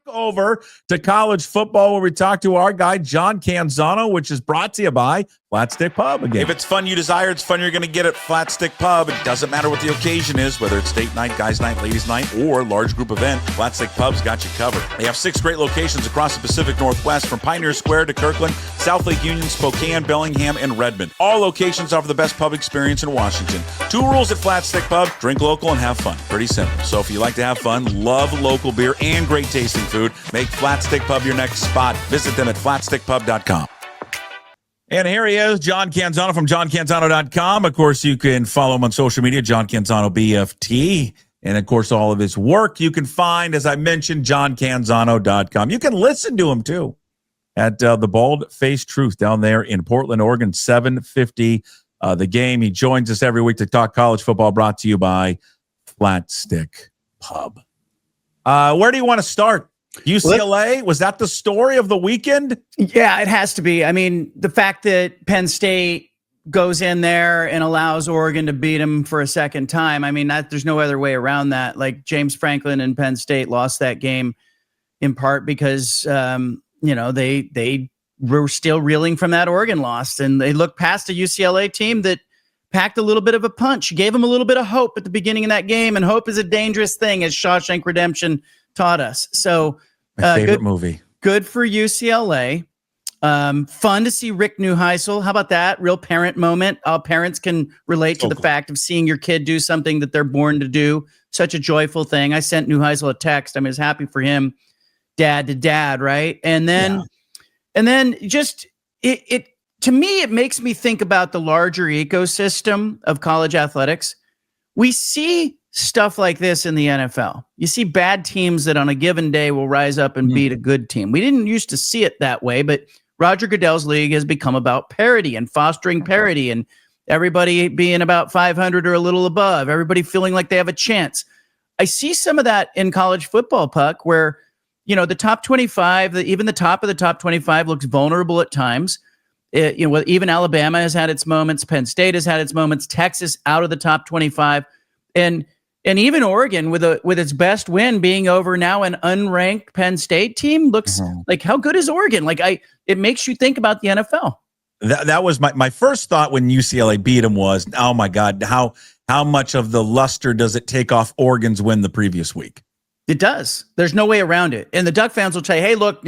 over to college football, where we talk to our guy, John Canzano, which is brought to you by Flat Stick Pub again. If it's fun you desire, it's fun you're going to get at Flat Stick Pub. It doesn't matter what the occasion is, whether it's date night, guys night, ladies night, or large group event, Flat Stick Pub's got you covered. They have 6 great locations across the Pacific Northwest, from Pioneer Square to Kirkland, South Lake Union, Spokane, Bellingham, and Redmond. All locations offer the best pub experience in Washington. 2 rules at Flat Stick Pub: drink local and have fun. Pretty simple. So if you like to have fun, love local beer, and great tasting food, make Flat Stick Pub your next spot. Visit them at flatstickpub.com. And here he is, John Canzano from johncanzano.com. Of course, you can follow him on social media, John Canzano BFT. And, of course, all of his work you can find, as I mentioned, johncanzano.com. You can listen to him, too, at the Bald Faced Truth down there in Portland, Oregon, 750 The Game. He joins us every week to talk college football, brought to you by Flat Stick Pub. Where do you want to start? UCLA, was that the story of the weekend? Yeah, it has to be. I mean, the fact that Penn State goes in there and allows Oregon to beat them for a second time, I mean, there's no other way around that. Like, James Franklin and Penn State lost that game in part because, they were still reeling from that Oregon loss, and they looked past a UCLA team that packed a little bit of a punch, gave them a little bit of hope at the beginning of that game, and hope is a dangerous thing, as Shawshank Redemption taught us. So my favorite movie. Good for UCLA. Fun to see Rick Neuheisel. How about that? Real parent moment. All parents can relate to the fact of seeing your kid do something that they're born to do. Such a joyful thing. I sent Neuheisel a text. I was happy for him, dad to dad, right? And then just it to me, it makes me think about the larger ecosystem of college athletics. We see stuff like this in the NFL. You see bad teams that on a given day will rise up and beat a good team. We didn't used to see it that way, but Roger Goodell's league has become about parity and fostering parity, and everybody being about 500 or a little above, everybody feeling like they have a chance. I see some of that in college football, Puck, where, the top 25, even the top of the top 25 looks vulnerable at times. Even Alabama has had its moments. Penn State has had its moments. Texas out of the top 25. And even Oregon, with its best win being over now an unranked Penn State team, looks like, how good is Oregon? Like, it makes you think about the NFL. That was my first thought when UCLA beat them was, oh my God, how much of the luster does it take off Oregon's win the previous week? It does. There's no way around it. And the Duck fans will say, hey, look,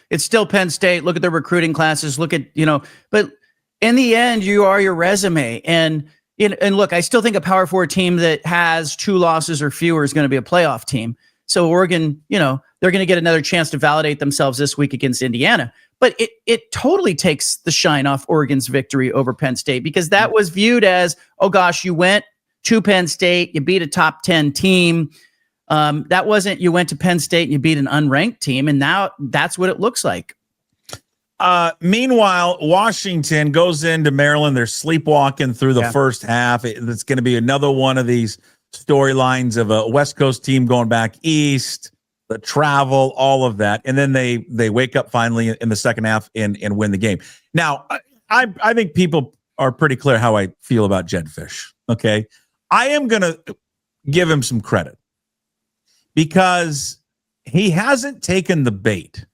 it's still Penn State. Look at their recruiting classes. Look at, but in the end, you are your resume. And look, I still think a Power 4 team that has 2 losses or fewer is going to be a playoff team. So Oregon, they're going to get another chance to validate themselves this week against Indiana. But it totally takes the shine off Oregon's victory over Penn State, because that was viewed as, oh gosh, you went to Penn State, you beat a top 10 team. That wasn't, you went to Penn State and you beat an unranked team, and now that's what it looks like. Meanwhile, Washington goes into Maryland. They're sleepwalking through the first half. It's going to be another one of these storylines of a West Coast team going back east, the travel, all of that. And then they wake up finally in the second half and win the game. Now, I think people are pretty clear how I feel about Jedd Fisch. Okay. I am going to give him some credit because he hasn't taken the bait.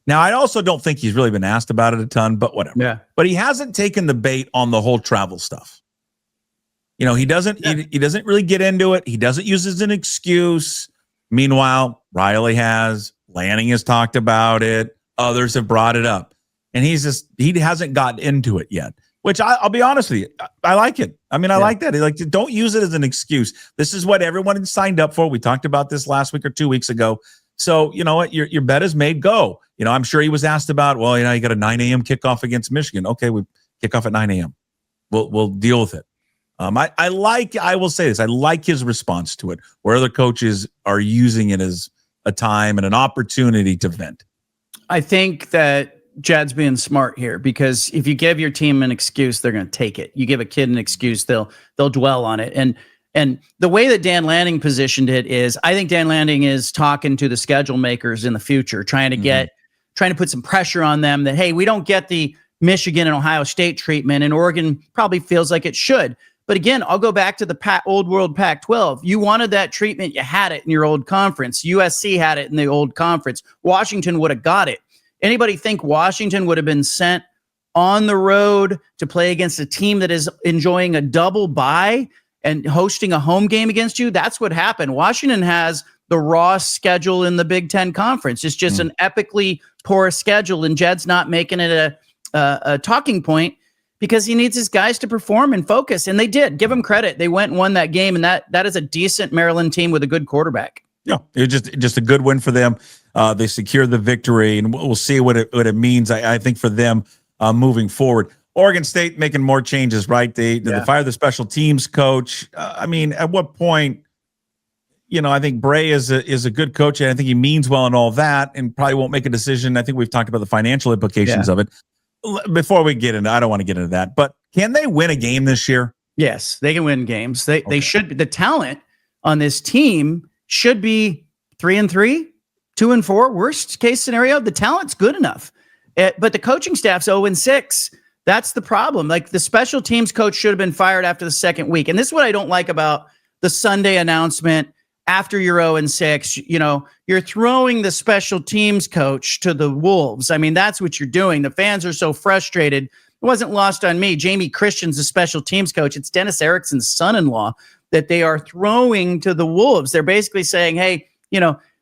Now, I also don't think he's really been asked about it a ton, but whatever. Yeah. But he hasn't taken the bait on the whole travel stuff. He doesn't he doesn't really get into it. He doesn't use it as an excuse. Meanwhile, Riley has, Lanning has talked about it. Others have brought it up. And he hasn't gotten into it yet, which I'll be honest with you. I like it. I mean, I like that. Don't use it as an excuse. This is what everyone had signed up for. We talked about this last week or 2 weeks ago. So, you know what? Your bet is made. Go. I'm sure he was asked about, well, you got a 9 a.m. kickoff against Michigan. Okay, we kick off at 9 a.m. We'll deal with it. I will say this. I like his response to it, where other coaches are using it as a time and an opportunity to vent. I think that Jedd's being smart here, because if you give your team an excuse, they're going to take it. You give a kid an excuse, they'll dwell on it. And the way that Dan Lanning positioned it is, I think Dan Lanning is talking to the schedule makers in the future, trying to put some pressure on them that, hey, we don't get the Michigan and Ohio State treatment, and Oregon probably feels like it should. But again, I'll go back to the old world Pac-12. You wanted that treatment. You had it in your old conference. USC had it in the old conference. Washington would have got it. Anybody think Washington would have been sent on the road to play against a team that is enjoying a double bye and hosting a home game against you? That's what happened. Washington has the rawest schedule in the Big Ten Conference. It's just an epically poor schedule, and Jedd's not making it a talking point because he needs his guys to perform and focus, and they did. Give them credit. They went and won that game, and that is a decent Maryland team with a good quarterback. Yeah, it was just a good win for them. They secured the victory, and we'll see what it means, I think, for them moving forward. Oregon State making more changes, right? They fired the special teams coach. I mean, at what point, I think Bray is a good coach, and I think he means well and all that, and probably won't make a decision. I think we've talked about the financial implications of it. Before we get into, I don't want to get into that, but can they win a game this year? Yes, they can win games. They should be. The talent on this team should be 3-3, 2-4. Worst case scenario, the talent's good enough. But the coaching staff's 0-6. That's the problem. Like, the special teams coach should have been fired after the second week. And this is what I don't like about the Sunday announcement after you're 0-6. You're throwing the special teams coach to the wolves. I mean, that's what you're doing. The fans are so frustrated. It wasn't lost on me. Jamie Christian's the special teams coach. It's Dennis Erickson's son-in-law that they are throwing to the wolves. They're basically saying, hey,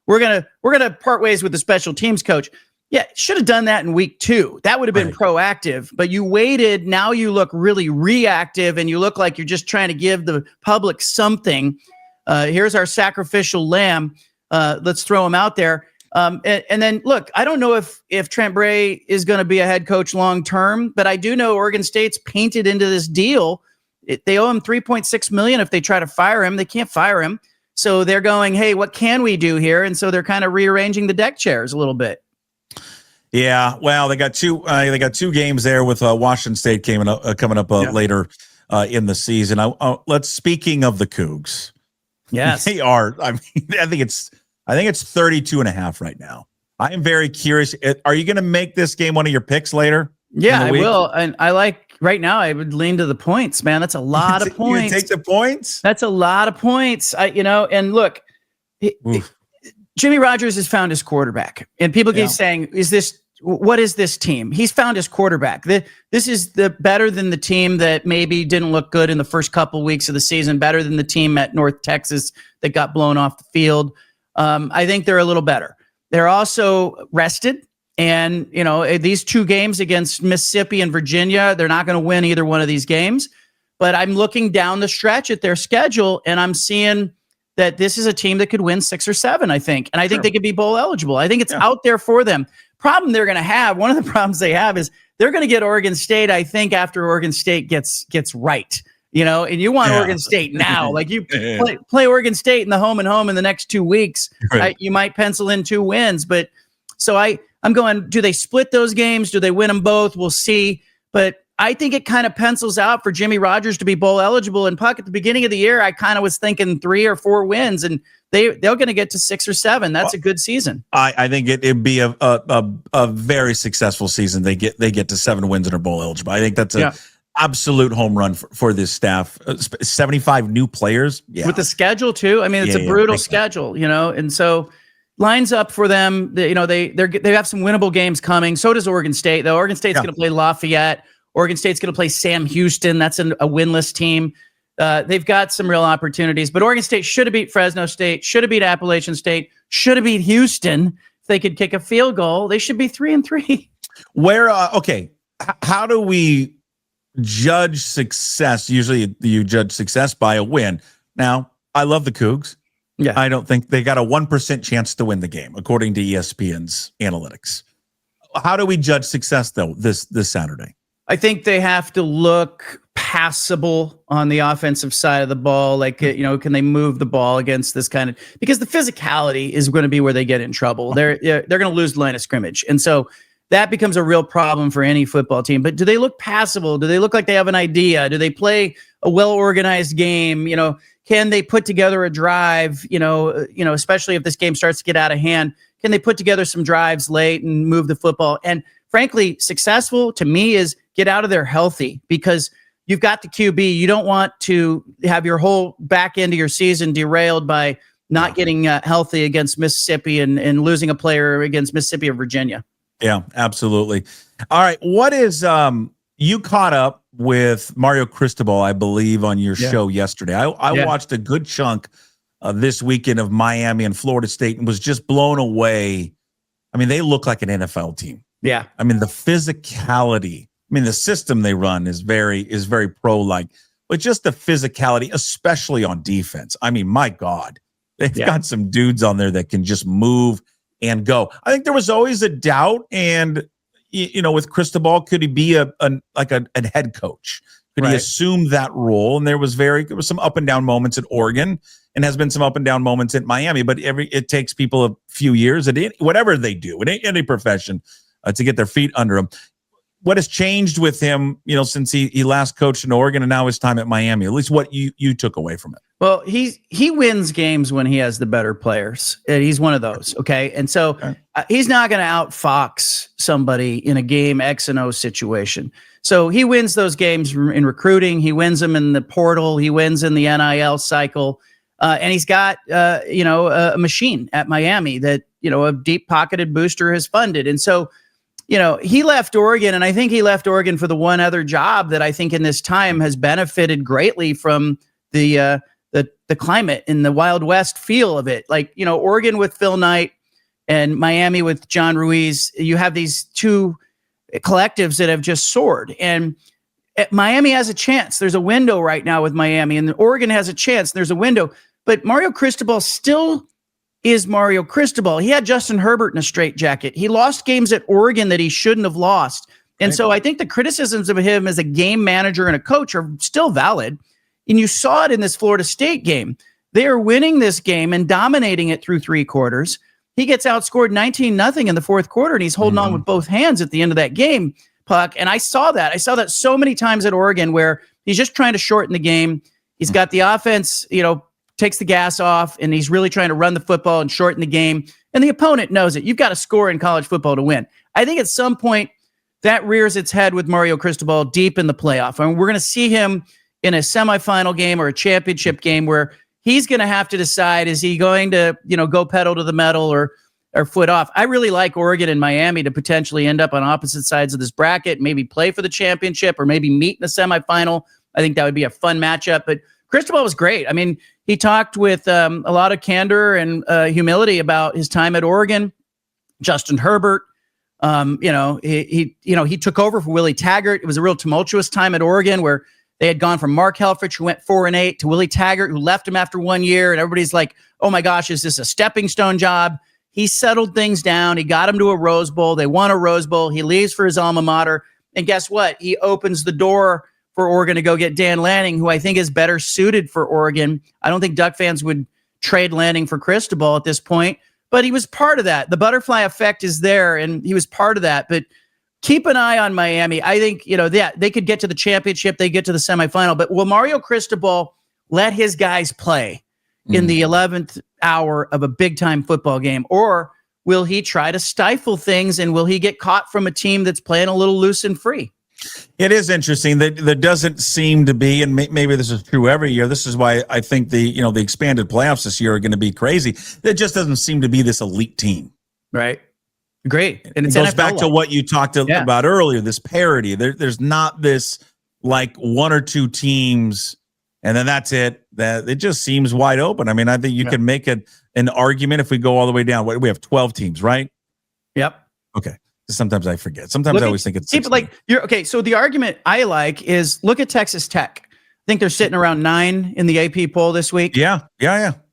we're gonna part ways with the special teams coach. Yeah, should have done that in week 2. That would have been proactive, but you waited. Now you look really reactive, and you look like you're just trying to give the public something. Here's our sacrificial lamb. Let's throw him out there. And then, look, I don't know if Trent Bray is going to be a head coach long term, but I do know Oregon State's painted into this deal. They owe him $3.6 million. If they try to fire him, they can't fire him. So they're going, hey, what can we do here? And so they're kind of rearranging the deck chairs a little bit. Yeah, well, they got two games there with Washington State coming up later in the season. Speaking of the Cougs, yes, they are. I mean, I think it's 32.5 right now. I am very curious. Are you going to make this game one of your picks later? Yeah, I will. And right now, I would lean to the points, man. That's a lot of points. You take the points? That's a lot of points. And look, Jimmy Rogers has found his quarterback, and people keep saying, what is this team? He's found his quarterback. This is better than the team that maybe didn't look good in the first couple weeks of the season, better than the team at North Texas that got blown off the field. I think they're a little better. They're also rested. And, these 2 games against Mississippi and Virginia, they're not going to win either one of these games. But I'm looking down the stretch at their schedule, and I'm seeing that this is a team that could win 6 or 7, I think. And I think they could be bowl eligible. I think it's out there for them. Problem they're going to have, one of the problems they have is they're going to get Oregon State, I think, after Oregon State gets right. And you want Oregon State now. Like, you play Oregon State in the home in the next 2 weeks. Right. You might pencil in 2 wins. But so I'm going, do they split those games? Do they win them both? We'll see. But I think it kind of pencils out for Jimmy Rogers to be bowl eligible. And Puck, at the beginning of the year, I kind of was thinking 3 or 4 wins, and they're going to get to 6 or 7. That's a good season. I think it'd be a very successful season. They get to 7 wins and are bowl eligible. I think that's an absolute home run for this staff. 75 new players with the schedule too. I mean, it's a brutal schedule, and so lines up for them. They have some winnable games coming. So does Oregon State, though. Oregon State's going to play Lafayette. Oregon State's going to play Sam Houston. That's a winless team. They've got some real opportunities, but Oregon State should have beat Fresno State, should have beat Appalachian State, should have beat Houston. If they could kick a field goal, they should be 3-3. How do we judge success? Usually you judge success by a win. Now, I love the Cougs. Yeah. I don't think they got a 1% chance to win the game, according to ESPN's analytics. How do we judge success, though, this Saturday? I think they have to look passable on the offensive side of the ball. Like, can they move the ball against this kind of, because the physicality is going to be where they get in trouble. They're going to lose the line of scrimmage. And so that becomes a real problem for any football team. But do they look passable? Do they look like they have an idea? Do they play a well-organized game? Can they put together a drive, especially if this game starts to get out of hand? Can they put together some drives late and move the football? And frankly, successful to me is get out of there healthy, because you've got the QB. You don't want to have your whole back end of your season derailed by not getting healthy against Mississippi and losing a player against Mississippi or Virginia. Yeah, absolutely. All right. What is, you caught up with Mario Cristobal, I believe, on your show yesterday. I watched a good chunk this weekend of Miami and Florida State and was just blown away. I mean, they look like an NFL team. Yeah. I mean, the physicality. I mean, the system they run is very pro-like, but just the physicality, especially on defense. I mean, my God, they've got some dudes on there that can just move and go. I think there was always a doubt, and with Cristobal, could he be a head coach? Could he assume that role? And there was some up and down moments at Oregon, and has been some up and down moments at Miami. But it takes people a few years at whatever they do in any profession to get their feet under them. What has changed with him, since he last coached in Oregon and now his time at Miami? At least what you took away from it. Well, he wins games when he has the better players. And he's one of those, okay? And so he's not going to outfox somebody in a game X and O situation. So he wins those games in recruiting. He wins them in the portal. He wins in the NIL cycle. And he's got, a machine at Miami that, a deep-pocketed booster has funded. And so, he left Oregon, and I think he left Oregon for the one other job that I think in this time has benefited greatly from the climate in the Wild West feel of it. Like, Oregon with Phil Knight and Miami with John Ruiz, you have these two collectives that have just soared. And Miami has a chance. There's a window right now with Miami, and Oregon has a chance. There's a window. But Mario Cristobal still is Mario Cristobal. He had Justin Herbert in a straitjacket. He lost games at Oregon that he shouldn't have lost. And so I think the criticisms of him as a game manager and a coach are still valid. And you saw it in this Florida State game. They are winning this game and dominating it through three quarters. He gets outscored 19-0 in the fourth quarter, and he's holding on with both hands at the end of that game, Puck. And I saw that. I saw that so many times at Oregon where he's just trying to shorten the game. He's got the offense, takes the gas off, and he's really trying to run the football and shorten the game. And the opponent knows it. You've got to score in college football to win. I think at some point that rears its head with Mario Cristobal deep in the playoff. I mean, we're going to see him in a semifinal game or a championship game where he's going to have to decide, is he going to, go pedal to the metal or foot off? I really like Oregon and Miami to potentially end up on opposite sides of this bracket, maybe play for the championship or maybe meet in the semifinal. I think that would be a fun matchup. But Cristobal was great. I mean, he talked with a lot of candor and humility about his time at Oregon. Justin Herbert, he took over for Willie Taggart. It was a real tumultuous time at Oregon where they had gone from Mark Helfrich, who went 4-8, to Willie Taggart, who left him after 1 year. And everybody's like, oh my gosh, is this a stepping stone job? He settled things down. He got him to a Rose Bowl. They won a Rose Bowl. He leaves for his alma mater. And guess what? He opens the door for Oregon to go get Dan Lanning, who I think is better suited for Oregon. I don't think Duck fans would trade Lanning for Cristobal at this point, but he was part of that. The butterfly effect is there, and he was part of that. But keep an eye on Miami. I think, they could get to the championship. They get to the semifinal. But will Mario Cristobal let his guys play in the 11th hour of a big-time football game? Or will he try to stifle things, and will he get caught from a team that's playing a little loose and free? It is interesting that there doesn't seem to be, and maybe this is true every year. This is why I think the expanded playoffs this year are going to be crazy. There just doesn't seem to be this elite team. Right. Great. And it goes back to what you talked about earlier, this parity. There's not this like one or two teams, and then that's it. That it just seems wide open. I mean, I think you can make an argument if we go all the way down. We have 12 teams, right? Yep. Okay. Sometimes I forget. Sometimes I always think it's 16. Like you're okay. So the argument I like is look at Texas Tech. I think they're sitting around 9 in the AP poll this week. Yeah.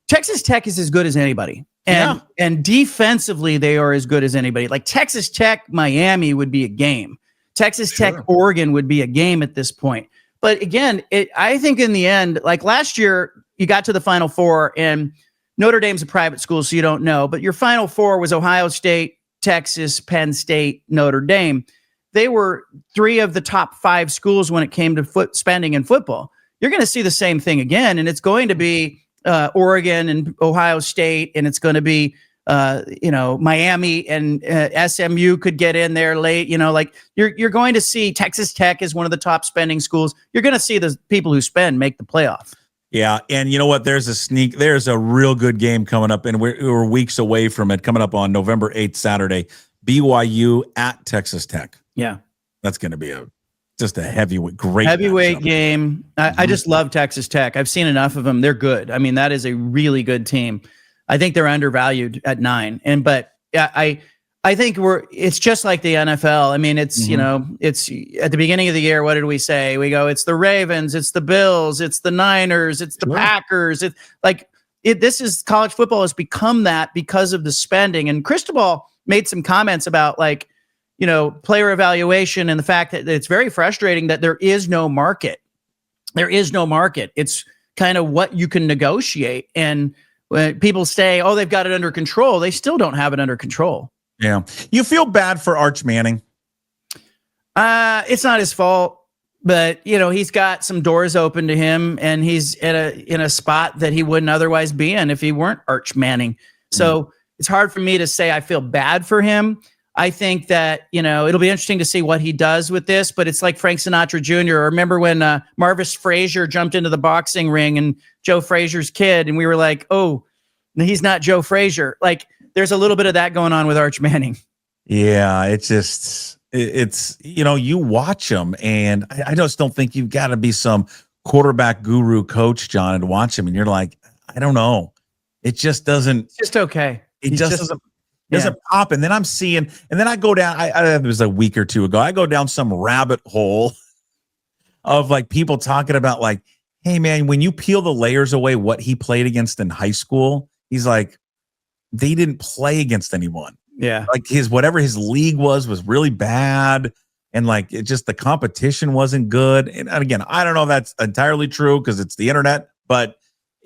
Texas Tech is as good as anybody. And defensively, they are as good as anybody. Like Texas Tech, Miami would be a game. Texas Tech, Oregon would be a game at this point. But again, I think in the end, like last year, you got to the Final Four, and Notre Dame's a private school, so you don't know. But your Final Four was Ohio State, Texas, Penn State, Notre Dame. They were 3 of the top 5 schools when it came to spending in football. You're going to see the same thing again, and it's going to be Oregon and Ohio State, and it's going to be Miami and SMU could get in there late. Like you're going to see Texas Tech is one of the top spending schools. You're going to see the people who spend make the playoff. Yeah, and you know what? There's a real good game coming up, and we're weeks away from it. Coming up on November 8th, Saturday, BYU at Texas Tech. Yeah, that's going to be just a heavyweight game. I just love Texas Tech. I've seen enough of them. They're good. I mean, that is a really good team. I think they're undervalued at 9, but I think it's just like the NFL. I mean, it's, it's at the beginning of the year. What did we say? We go, it's the Ravens, it's the Bills, it's the Niners, it's the Packers. This is college football has become that because of the spending. And Cristobal made some comments about player evaluation and the fact that it's very frustrating that there is no market. There is no market. It's kind of what you can negotiate. And when people say, oh, they've got it under control, they still don't have it under control. Yeah. You feel bad for Arch Manning? It's not his fault, but he's got some doors open to him, and he's in a spot that he wouldn't otherwise be in if he weren't Arch Manning. So it's hard for me to say I feel bad for him. I think that, it'll be interesting to see what he does with this, but it's like Frank Sinatra Jr. Remember when Marvis Frazier jumped into the boxing ring and Joe Frazier's kid, and we were like, oh, he's not Joe Frazier. Like, there's a little bit of that going on with Arch Manning. Yeah, it's you watch him, and I just don't think you've got to be some quarterback guru coach, John, and watch him, and you're like, I don't know. It just doesn't. It's just okay. It just doesn't pop. And then I'm seeing, and then I go down, it was a week or two ago, I go down some rabbit hole of like people talking about like, hey man, when you peel the layers away, what he played against in high school, he's like, they didn't play against anyone. Yeah. Like whatever his league was really bad. And like, it just, the competition wasn't good. And again, I don't know if that's entirely true because it's the internet, but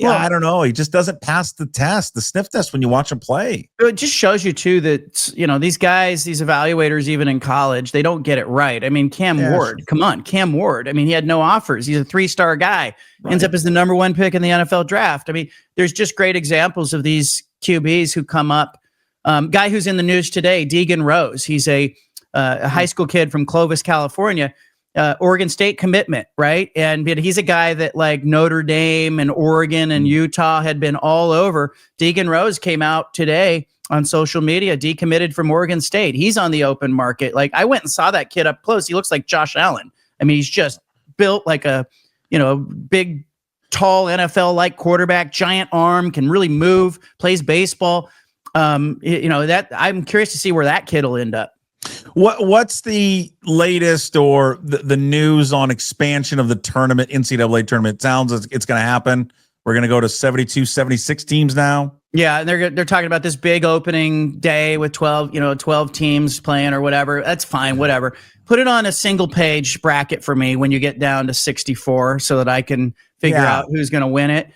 I don't know. He just doesn't pass the test, the sniff test when you watch him play. It just shows you too that, these guys, these evaluators, even in college, they don't get it right. I mean, Cam Ward, come on, Cam Ward. I mean, he had no offers. He's a 3-star guy, ends up as the number 1 pick in the NFL draft. I mean, there's just great examples of these QBs who come up. Guy who's in the news today, Deegan Rose. He's a high school kid from Clovis, California. Oregon State commitment, right? But he's a guy that like Notre Dame and Oregon and Utah had been all over. Deegan Rose came out today on social media, decommitted from Oregon State. He's on the open market. Like, I went and saw that kid up close. He looks like Josh Allen. I mean, he's just built like a, big, tall NFL-like quarterback, giant arm, can really move, plays baseball. That I'm curious to see where that kid will end up. What's the latest or the news on expansion of the tournament, NCAA tournament? It sounds it's going to happen. We're going to go to 72, 76 teams now. Yeah, and they're talking about this big opening day with 12 teams playing or whatever. That's fine, whatever. Put it on a single page bracket for me when you get down to 64 so that I can figure out who's going to win it.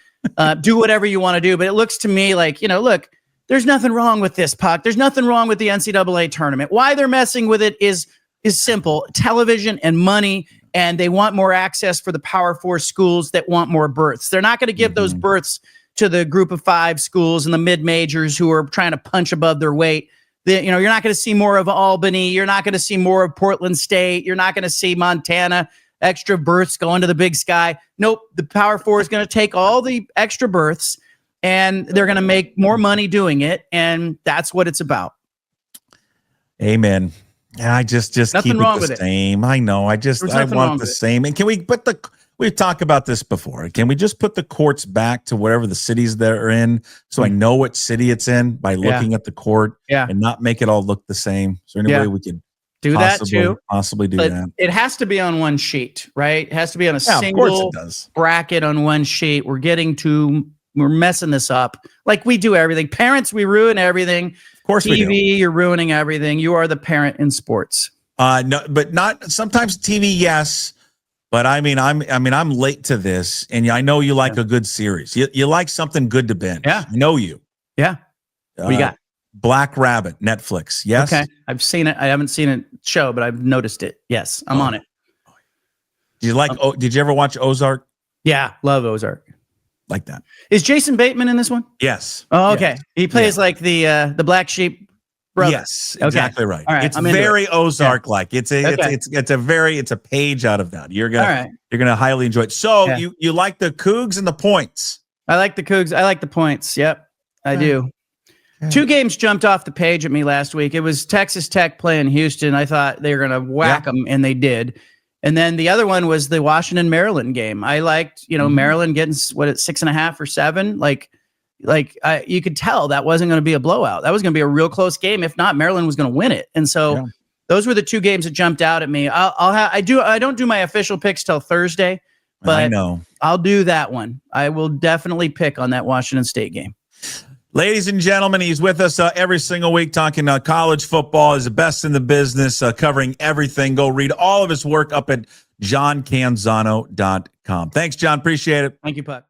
Do whatever you want to do, but it looks to me like, look, there's nothing wrong with this, Puck. There's nothing wrong with the NCAA tournament. Why they're messing with it is simple. Television and money, and they want more access for the Power 4 schools that want more berths. They're not going to give those berths to the group of 5 schools and the mid-majors who are trying to punch above their weight. You're not going to see more of Albany. You're not going to see more of Portland State. You're not going to see Montana, extra berths going to the Big Sky. Nope, the Power 4 is going to take all the extra berths, and they're going to make more money doing it, and that's what it's about. Amen. And I just nothing keep wrong it with the same. I know. I want the same. And can we put we've talked about this before. Can we just put the courts back to wherever the cities they're in, so I know what city it's in by looking at the court, and not make it all look the same? Is there any way we could do that too? Possibly do that. It has to be on one sheet, right? It has to be on a single bracket on one sheet. We're messing this up like we do everything. Parents, we ruin everything. Of course, TV, you're ruining everything. You are the parent in sports. No, but not sometimes TV. Yes, but I'm late to this, and I know you like a good series. You like something good to binge. Yeah, I know you. Yeah. What you got? Black Rabbit, Netflix. Yes. Okay, I've seen it. I haven't seen it show, but I've noticed it. Yes, I'm on it. Do you like? Did you ever watch Ozark? Yeah, love Ozark. like that. Is Jason Bateman in this one? Yes. Oh, okay. Yes. He plays like the black sheep brother. Yes, exactly right. All right. It's very Ozark-like. It's a it's a page out of that. You're gonna highly enjoy it. So you like the Cougs and the points? I like the Cougs. I like the points. Yep, I do. Okay. 2 games jumped off the page at me last week. It was Texas Tech playing Houston. I thought they were going to whack them, and they did. And then the other one was the Washington-Maryland game. I liked, Maryland getting, 6.5 or 7? You could tell that wasn't going to be a blowout. That was going to be a real close game. If not, Maryland was going to win it. And so those were the 2 games that jumped out at me. I don't do my official picks till Thursday, but I know I'll do that one. I will definitely pick on that Washington State game. Ladies and gentlemen, he's with us every single week talking college football. He's the best in the business, covering everything. Go read all of his work up at johncanzano.com. Thanks, John. Appreciate it. Thank you, Puck.